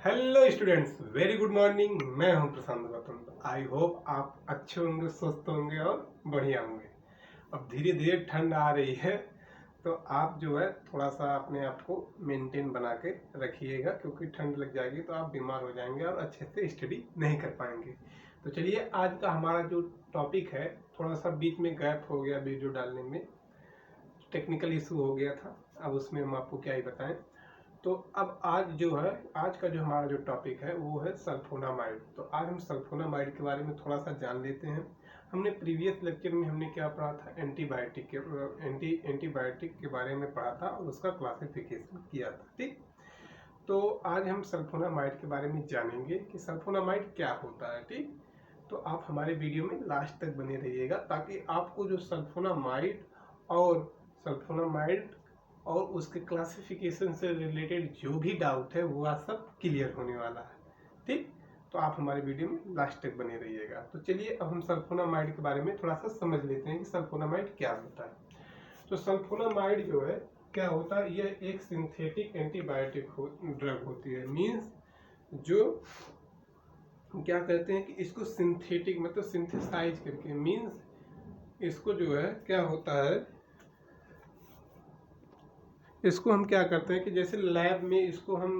Hello students, very good morning. मैं हूं प्रशांत Gautam. I hope आप अच्छे होंगे, स्वस्थ होंगे और बढ़िया होंगे। अब धीरे धीरे ठंड आ रही है तो आप जो है थोड़ा सा अपने आप को मेंटेन बना के रखिएगा, क्योंकि ठंड लग जाएगी तो आप बीमार हो जाएंगे और अच्छे से स्टडी नहीं कर पाएंगे। तो चलिए, आज का हमारा जो टॉपिक है, थोड़ा सा बीच में गैप हो गया वीडियो डालने में, टेक्निकल इशू हो गया था। अब उसमें हम आपको क्या ही बताएं। तो अब आज जो है, आज का जो हमारा जो टॉपिक है वो है सल्फोनामाइड। तो आज हम सल्फोनामाइड के बारे में थोड़ा सा जान लेते हैं। हमने प्रीवियस लेक्चर में हमने क्या पढ़ा था, एंटीबायोटिक के बारे में पढ़ा था और उसका क्लासिफिकेशन किया था। ठीक, तो आज हम सल्फोनामाइड के बारे में जानेंगे कि सल्फोनामाइड क्या होता है। ठीक, तो आप हमारे वीडियो में लास्ट तक बने रहिएगा, ताकि आपको जो सल्फोनामाइड और उसके क्लासिफिकेशन से रिलेटेड जो भी डाउट है वो आज सब क्लियर होने वाला है। ठीक, तो आप हमारे वीडियो में लास्ट तक बने रहिएगा। तो चलिए, अब हम सल्फोनामाइड के बारे में थोड़ा सा समझ लेते हैं कि सल्फोनामाइड क्या होता है। तो सल्फोनामाइड जो है क्या होता है, यह एक सिंथेटिक एंटीबायोटिक ड्रग होती है। मीन्स जो क्या कहते हैं कि इसको सिंथेटिक मतलब सिंथेसाइज करके, मीन्स इसको जो है क्या होता है, इसको हम क्या करते हैं कि जैसे लैब में इसको हम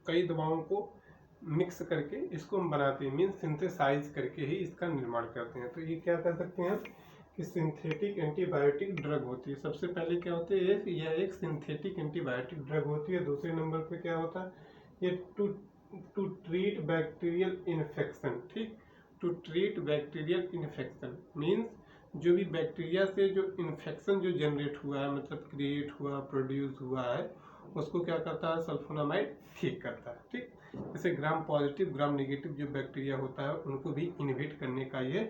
कई दवाओं को मिक्स करके इसको हम बनाते हैं, मीन्स सिंथेसाइज करके ही इसका निर्माण करते हैं। तो ये क्या कर सकते हैं कि सिंथेटिक एंटीबायोटिक ड्रग होती है। सबसे पहले क्या होती है, यह एक सिंथेटिक एंटीबायोटिक ड्रग होती है। दूसरे नंबर पे क्या होता है, ये टू ट्रीट बैक्टीरियल इन्फेक्शन। ठीक, to treat bacterial infection means जो भी बैक्टीरिया से जो इन्फेक्शन जो जनरेट हुआ है, मतलब क्रिएट हुआ, प्रोड्यूस हुआ है, उसको क्या करता है, सल्फोनामाइड ठीक करता है। ठीक, जैसे ग्राम पॉजिटिव ग्राम नेगेटिव जो बैक्टीरिया होता है उनको भी इनहिबिट करने का ये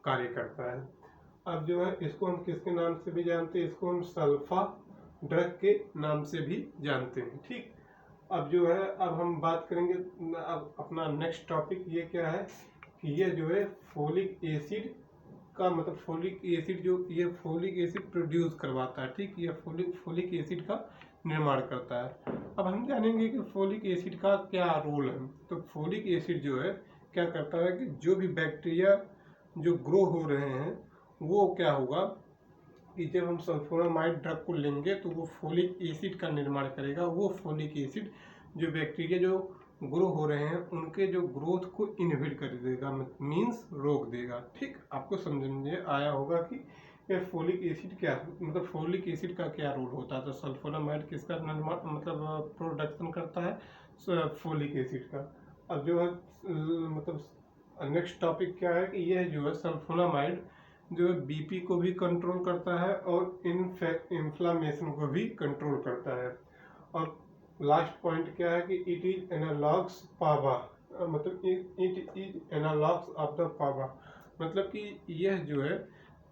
कार्य करता है। अब जो है इसको हम किसके नाम से भी जानते हैं, इसको हम सल्फा ड्रग के नाम से भी जानते हैं। ठीक, अब जो है, अब हम बात करेंगे, अब अपना नेक्स्ट टॉपिक ये क्या है कि ये जो है फोलिक एसिड का मतलब फोलिक एसिड जो ये फोलिक एसिड प्रोड्यूस करवाता है। ठीक, ये फोलिक एसिड का निर्माण करता है। अब हम जानेंगे कि फोलिक एसिड का क्या रोल है। तो फोलिक एसिड जो है क्या करता है कि जो भी बैक्टीरिया जो ग्रो हो रहे हैं वो क्या होगा कि जब हम सल्फोनामाइड ड्रग को लेंगे तो वो फोलिक एसिड का निर्माण करेगा। वो फोलिक एसिड जो बैक्टीरिया जो ग्रो हो रहे हैं उनके जो ग्रोथ को इनहिबिट कर देगा, मींस रोक देगा। ठीक, आपको समझ में आया होगा कि ये फोलिक एसिड क्या मतलब फोलिक एसिड का क्या रोल होता है। तो सल्फोनामाइड किसका निर्माण मतलब प्रोडक्शन करता है, फोलिक एसिड का। अब जो है मतलब नेक्स्ट टॉपिक क्या है कि यह जो है सल्फोनामाइड जो है बीपी को भी कंट्रोल करता है और इन्फ्लामेशन को भी कंट्रोल करता है। और लास्ट पॉइंट क्या है कि इट इज एनालॉग्स पावा, मतलब it is analogous of the power, मतलब कि यह जो है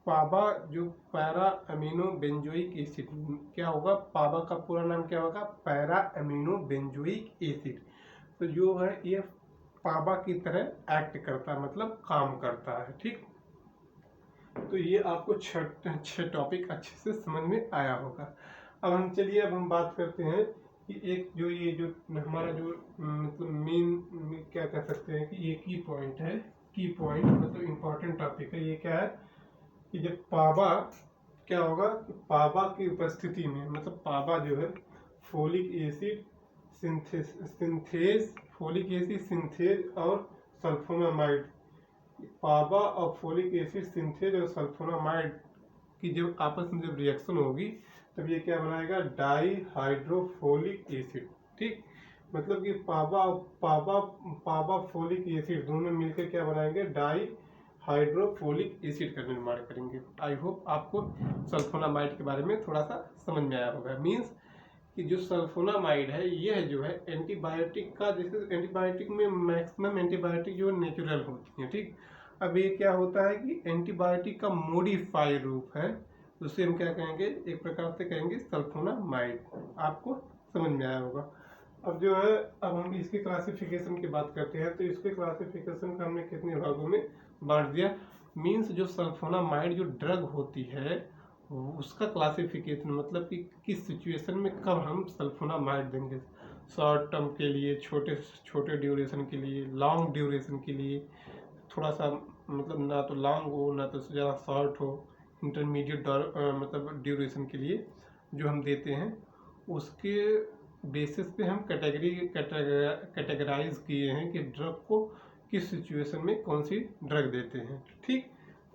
पावा जो पैरा अमीनो बेंजोइक एसिड क्या होगा, पावा का पूरा नाम क्या होगा, पैरा अमीनो बेंजोइक एसिड। तो जो है ये पावा की तरह एक्ट करता है, मतलब काम करता है। ठीक, तो ये आपको छह टॉपिक अच्छे से समझ में आया होगा। अब हम चलिए, अब हम बात करते हैं कि एक जो ये जो हमारा जो मतलब मेन क्या कह सकते हैं कि ये की पॉइंट है, की पॉइंट मतलब इम्पोर्टेंट टॉपिक है। ये क्या है कि जब पावा क्या होगा, पावा की उपस्थिति में, मतलब पावा जो है folic acid synthase folic acid synthase और सल्फोनामाइड, पावा और फोलिक एसिड सिंथेज और सल्फोनामाइड की जब आपस में जब रिएक्शन होगी तब ये क्या बनाएगा, डाई हाइड्रोफोलिक एसिड। ठीक, मतलब कि पावा फोलिक एसिड दोनों मिलकर क्या बनाएंगे, डाई हाइड्रोफोलिक एसिड का निर्माण करेंगे। आई होप आपको सल्फोनामाइड के बारे में थोड़ा सा समझ में आया होगा। मीन्स कि जो सल्फोनामाइड है यह जो है एंटीबायोटिक का, जैसे एंटीबायोटिक में मैक्सिमम एंटीबायोटिक जो नेचुरल होती है। ठीक, अब ये क्या होता है कि एंटीबायोटिक का मॉडिफाइड रूप है, उसे हम क्या कहेंगे, एक प्रकार से कहेंगे सल्फोनामाइड। आपको समझ में आया होगा। अब जो है, अब हम इसकी क्लासिफिकेशन की बात करते हैं। तो इसके क्लासिफिकेशन का हमने कितने भागों में बांट दिया। मीन्स जो सल्फोनामाइड जो ड्रग होती है उसका क्लासिफिकेशन, मतलब कि किस सिचुएशन में कब हम सल्फोनामाइड देंगे, शॉर्ट टर्म के लिए, छोटे छोटे ड्यूरेशन के लिए, लॉन्ग ड्यूरेशन के लिए, थोड़ा सा मतलब ना तो लॉन्ग हो ना तो ज़्यादा शॉर्ट हो, इंटरमीडिएट मतलब ड्यूरेशन के लिए जो हम देते हैं, उसके बेसिस पे हम कैटेगराइज किए हैं कि ड्रग को किस सिचुएशन में कौन सी ड्रग देते हैं। ठीक,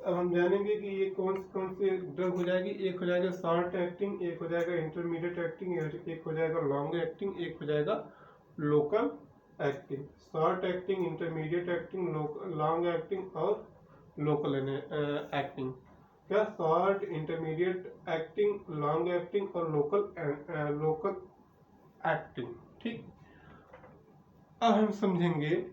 अब हम जानेंगे कि ये कौन सी ड्रग हो जाएगी। एक हो जाएगा शॉर्ट एक्टिंग, एक हो जाएगा इंटरमीडिएट एक्टिंग, एक हो जाएगा लॉन्ग एक्टिंग, एक हो जाएगा local acting. Short acting, intermediate acting, long acting और लोकल एक्टिंग। क्या? Short, intermediate acting, long acting और लोकल एक्टिंग। ठीक, अब हम समझेंगे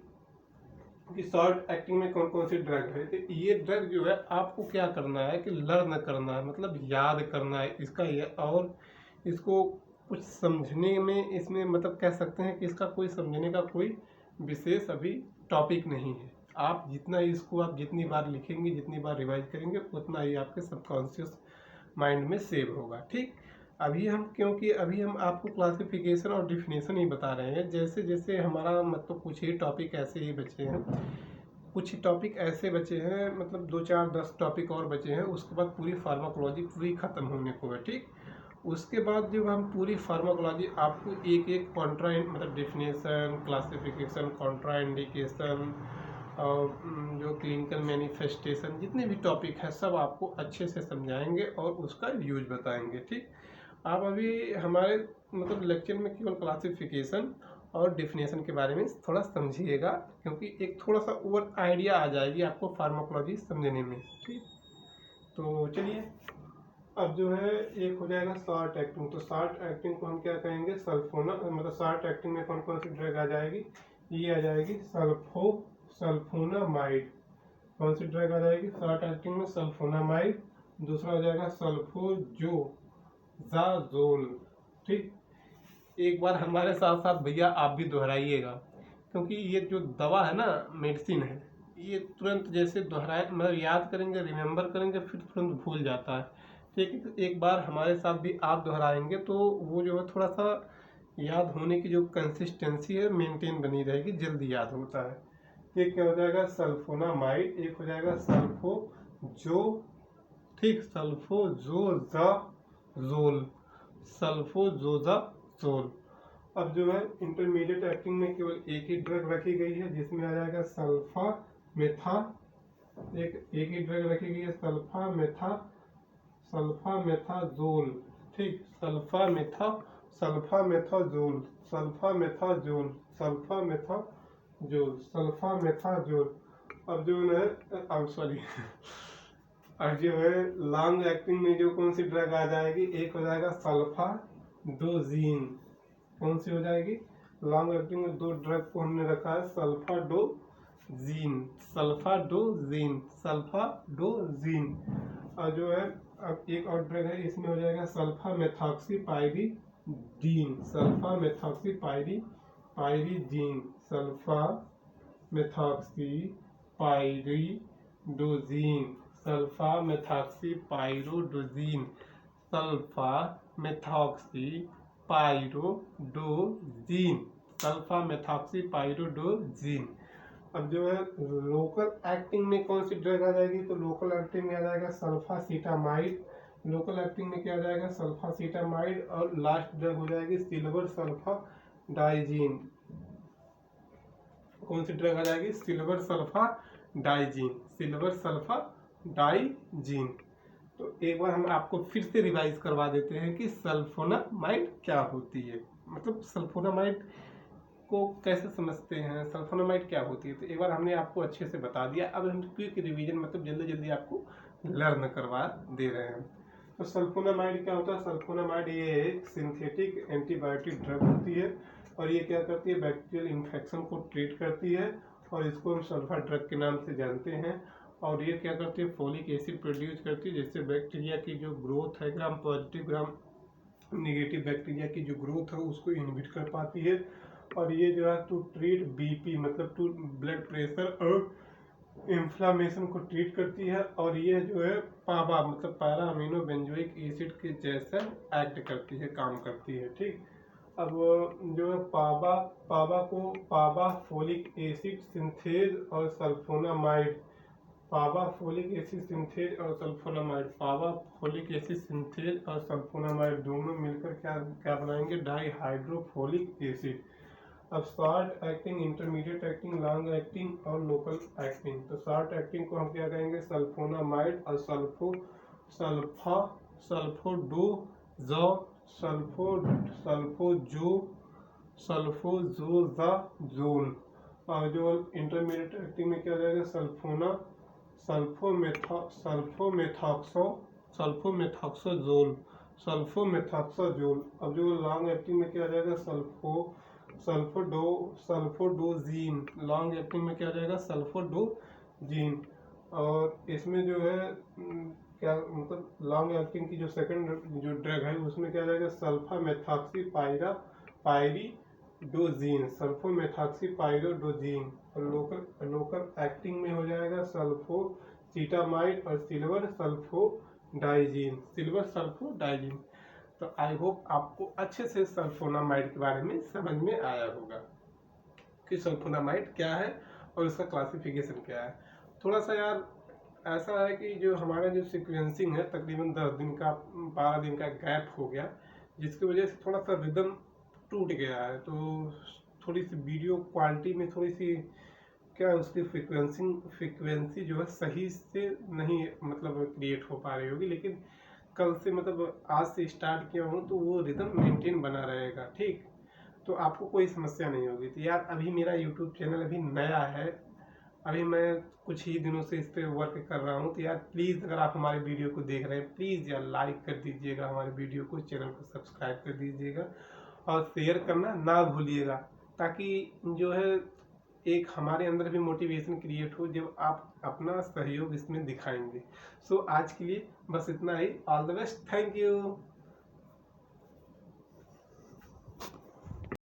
कि शॉर्ट एक्टिंग में कौन कौन सी ड्रग है। तो ये ड्रग जो है आपको क्या करना है कि लर्न करना है, मतलब याद करना है इसका और इसको कुछ समझने में, इसमें मतलब कह सकते हैं कि इसका कोई समझने का कोई विशेष अभी टॉपिक नहीं है। आप जितना इसको आप जितनी बार लिखेंगे, जितनी बार रिवाइज करेंगे, उतना ही आपके सबकॉन्शियस माइंड में सेव होगा। ठीक, अभी हम क्योंकि अभी हम आपको क्लासिफिकेशन और डिफिनेशन ही बता रहे हैं। जैसे जैसे हमारा मतलब कुछ ही टॉपिक ऐसे ही बचे हैं, कुछ टॉपिक ऐसे बचे हैं, मतलब 2 4 10 टॉपिक और बचे हैं, उसके बाद पूरी फार्माकोलॉजी पूरी ख़त्म होने को है। ठीक, उसके बाद जब हम पूरी फार्माकोलॉजी आपको एक एक कॉन्ट्रा मतलब डिफिनेशन, क्लासिफिकेशन, कॉन्ट्रा इंडिकेशन और जो क्लिनिकल मैनिफेस्टेशन, जितने भी टॉपिक हैं सब आपको अच्छे से समझाएंगे और उसका यूज बताएंगे। ठीक, आप अभी हमारे मतलब लेक्चर में केवल क्लासिफिकेशन और डिफिनेशन के बारे में थोड़ा समझिएगा, क्योंकि एक थोड़ा सा ओवर आइडिया आ जाएगी आपको फार्माकोलॉजी समझने में। ठीक, तो चलिए, अब जो है एक हो जाएगा शॉर्ट एक्टिंग। तो शॉर्ट एक्टिंग को हम क्या कहेंगे? सल्फोना, मतलब शॉर्ट एक्टिंग में कौन कौन सी ड्रग आ जाएगी? ये आ जाएगी सल्फोनामाइड। कौन सी ड्रग आ जाएगी शॉर्ट एक्टिंग में? सल्फोनामाइड। दूसरा हो जाएगा सल्फोजोल। ठीक, एक बार हमारे साथ साथ भैया आप भी दोहराइएगा, क्योंकि ये जो दवा है ना, मेडिसिन है, ये तुरंत जैसे दोहराए मतलब याद करेंगे, रिमेम्बर करेंगे, फिर तुरंत भूल जाता है। ठीक है, तो एक बार हमारे साथ भी आप दोहराएंगे तो वो जो है थोड़ा सा याद होने की जो कंसिस्टेंसी है मेंटेन बनी रहेगी, जल्दी याद होता है। एक क्या हो जाएगा? सल्फोनामाइड। एक हो जाएगा सल्फोजो। ठीक, सल्फोजोल, सल्फोजोल। अब जो है इंटरमीडिएट एक्टिंग में केवल एक ही ड्रग रखी गई है, जिसमें आ जाएगा एक ही ड्रग रखी गई है, सल्फामेथाजोल। ठीक, सल्फामेथाजोल। अब जो है, अब सॉरी अब जो है लॉन्ग एक्टिंग में जो कौन सी ड्रग आ जाएगी? एक हो जाएगा सल्फाडोजीन। कौन सी हो जाएगी? लॉन्ग एक्टिंग में 2 ड्रग को हमने रखा है, सल्फाडोजीन। और जो है अब एक और ड्रग है, इसमें हो जाएगा सल्फामेथॉक्सीपाइरिडीन। सल्फामेथॉक्सीपाइरोडोजीन। अब जो है लोकल एक्टिंग में कौन सी ड्रग आ जाएगी? तो लोकल एक्टिंग में आ जाएगा सल्फासीटामाइड। लोकल एक्टिंग में क्या आ जाएगा? सल्फासीटामाइड। और लास्ट ड्रग हो जाएगी सिल्वर सल्फाडाइजीन। कौन सी ड्रग आ जाएगी? सिल्वर सल्फाडाइजीन। तो एक बार हम आपको फिर से रिवाइज करवा देते हैं कि सल्फोनामाइड क्या होती है, मतलब सल्फोनामाइड को कैसे समझते हैं, सल्फोनामाइड क्या होती है। तो एक बार हमने आपको अच्छे से बता दिया, अब हम क्विक रिवीजन मतलब जल्दी जल्दी आपको लर्न करवा दे रहे हैं। तो सल्फोनामाइड क्या होता है? सल्फोनामाइड ये एक सिंथेटिक एंटीबायोटिक ड्रग होती है, और ये क्या करती है? बैक्टीरियल इन्फेक्शन को ट्रीट करती है, और इसको हम सल्फा ड्रग के नाम से जानते हैं। और ये क्या करती है? फोलिक एसिड प्रोड्यूस करती है, जिससे बैक्टीरिया की जो ग्रोथ है, gram positive gram negative bacteria की जो ग्रोथ है उसको इनहिबिट कर पाती है। और ये जो है टू ट्रीट बीपी, मतलब टू ब्लड प्रेशर और इन्फ्लामेशन को ट्रीट करती है और ये जो है पाबा मतलब पैरा अमीनो बेंजोइक एसिड के जैसा एक्ट करती है, काम करती है। ठीक, अब जो है पाबा फोलिक एसिड सिंथेज और सल्फोनामाइड, पाबा फोलिक एसिड सिंथेज और सल्फोनामाइड, पाबा फोलिक एसिड सिंथेज और सल्फोनामाइड दोनों मिलकर क्या क्या बनाएंगे, डाई हाइड्रोफोलिक एसिड। अब short acting, intermediate acting, long acting और लोकल एक्टिंग। तो शॉर्ट एक्टिंग को हम क्या कहेंगे, सल्फोनामाइड और सल्फोजोजाजोन। और जो इंटरमीडिएट एक्टिंग में क्या हो जाएगा, सल्फोमेथाक्सोजोल। अब जो लॉन्ग एक्टिंग में क्या हो जाएगा, सल्फोडोजीन। लॉन्ग एक्टिंग में क्या हो जाएगा, सल्फोडोजीन। और इसमें जो है क्या मतलब लॉन्ग एक्टिंग की जो सेकंड जो ड्रग है उसमें क्या हो जाएगा, सल्फामेथाक्सीपाइरिडोजीन। और लोकल एक्टिंग में हो जाएगा सल्फोसीटामाइड और सिल्वर सल्फोडाइजीन। तो आई होप आपको अच्छे से सल्फोनामाइड के बारे में समझ में आया होगा कि सल्फोनामाइड क्या है और उसका क्लासिफिकेशन क्या है। थोड़ा सा यार ऐसा है कि जो हमारा जो सीक्वेंसिंग है तकरीबन 10 दिन का 12 दिन का गैप हो गया, जिसकी वजह से थोड़ा सा रिदम टूट गया है। तो थोड़ी सी वीडियो क्वालिटी में थोड़ी सी क्या उसकी फ्रिक्वेंसी जो है सही से नहीं मतलब क्रिएट हो पा रही होगी, लेकिन कल से मतलब आज से स्टार्ट किया हूँ तो वो रिदम मेंटेन बना रहेगा। ठीक, तो आपको कोई समस्या नहीं होगी। तो यार अभी मेरा यूट्यूब चैनल अभी नया है, अभी मैं कुछ ही दिनों से इस पर वर्क कर रहा हूँ। तो यार प्लीज़ अगर आप हमारे वीडियो को देख रहे हैं, प्लीज़ यार लाइक कर दीजिएगा हमारे वीडियो को, चैनल को सब्सक्राइब कर दीजिएगा और शेयर करना ना भूलिएगा, ताकि जो है एक हमारे अंदर भी मोटिवेशन क्रिएट हो जब आप अपना सहयोग इसमें दिखाएंगे। सो आज के लिए बस इतना ही। All the best, thank you.